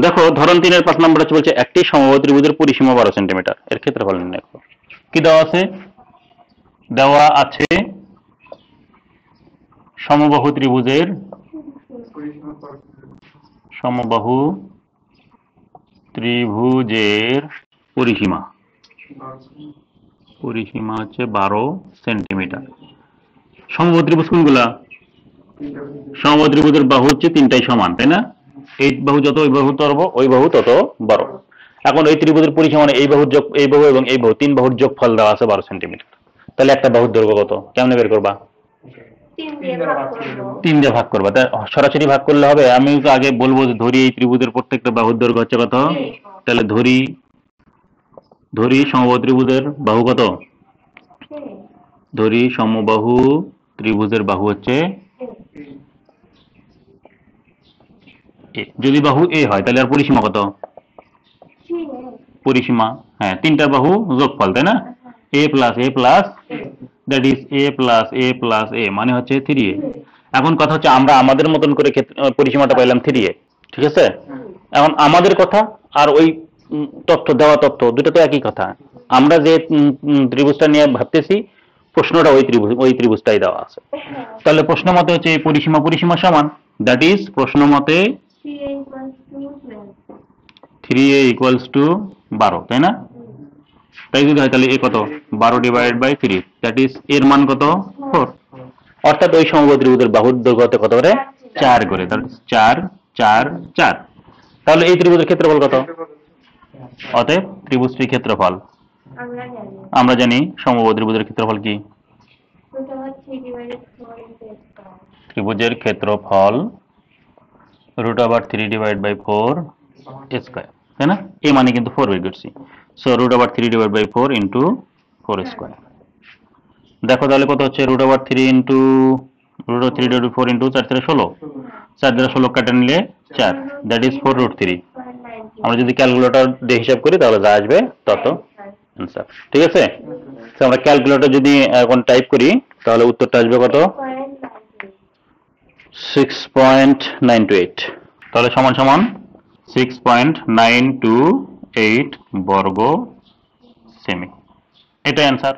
দেখো ধরন 3-এর 5 নম্বরে বলছে একটি সমবাহু ত্রিভুজের পরিসীমা 12 সেন্টিমিটার, এর ক্ষেত্রফল নির্ণয় করো। কি দেওয়া আছে? দেওয়া আছে সমবাহু ত্রিভুজের পরিসীমা হচ্ছে 12 সেন্টিমিটার। সমবাহু ত্রিভুজ কোনগুলা? সমবাহু ত্রিভুজের বাহু হচ্ছে তিনটাই সমান, তাই না? এই বাহু যত ওই বাহু তত ওই বাহু তত বড়। এখন এই ত্রিভুজের পরিসীমা মানে এই বাহু যোগ এই বাহু এবং এই বাহু, তিন বাহুর যোগফল দেওয়া আছে 12 সেন্টিমিটার। তাহলে একটা বাহুর দৈর্ঘ্য কত? কেমনে বের করবা? 3 দিয়ে ভাগ করবা। সরাসরি ভাগ করলে হবে? আমি তো আগে বলবো যে ধরি এই ত্রিভুজের প্রত্যেকটা বাহুর দৈর্ঘ্য হচ্ছে কত। তাহলে ধরি সমবাহু ত্রিভুজের বাহু কত? ধরি সমবাহু ত্রিভুজের বাহু হচ্ছে যদি বাহু এ হয় তাহলে আর পরিসীমা কত? পরিসীমা হ্যাঁ তিনটা বাহু যোগফল, তাই না? a plus a plus that is a plus a plus a মানে হচ্ছে 3a। এখন কথা হচ্ছে আমরা আমাদের মতন করে পরিসীমাটা পাইলাম 3a, ঠিক আছে? এখন আমাদের কথা আর ওই তথ্য দেওয়া তথ্য দুটো তো একই কথা। আমরা যে ত্রিভুজটা নিয়ে ভাবতেছি প্রশ্নটা ওই ত্রিভুজটাই দেওয়া আছে। তাহলে প্রশ্ন মতে হচ্ছে এই পরিসীমা সমান, দ্যাট ইজ প্রশ্ন মতে 3a ইকুয়ালস টু 12, তাই না? তাই যদি হয় তাহলে এ কত? 12 ডিভাইডেড বাই 3, দ্যাট ইজ এর মান কত? 4। অর্থাৎ ওই সমবাহু ত্রিভুজের বাহুর দৈর্ঘ্য কত করে? 4 করে। তাহলে 4 4 4। তাহলে এই ত্রিভুজের ক্ষেত্রফল কত? অতএব ত্রিভুজটির ক্ষেত্রফল আমরা জানি সমবাহু ত্রিভুজের ক্ষেত্রফল কি? ত্রিভুজের ক্ষেত্রফল √3 ডিভাইড বাই 4 স্কয়ার, তাই না? এই মানে কিন্তু 4 বের করছি। So √3 divide by 4 into 4 square. দেখো তাহলে কত হচ্ছে? √3 ইন্টু √3 ডিভাইড 4 ইন্টু 4 3 16, 4 দ্বারা 16 কাটা নিলে 4, দ্যাট ইজ 4√3। আমরা যদি ক্যালকুলেটর দিয়ে হিসাব করি তাহলে যা আসবে তত অ্যান্সার, ঠিক আছে? তো আমরা ক্যালকুলেটর যদি এখন টাইপ করি তাহলে উত্তরটা আসবে কত? 6.928। তাহলে সমান সমান 6.928 বর্গ সেমি, এটা অ্যান্সার।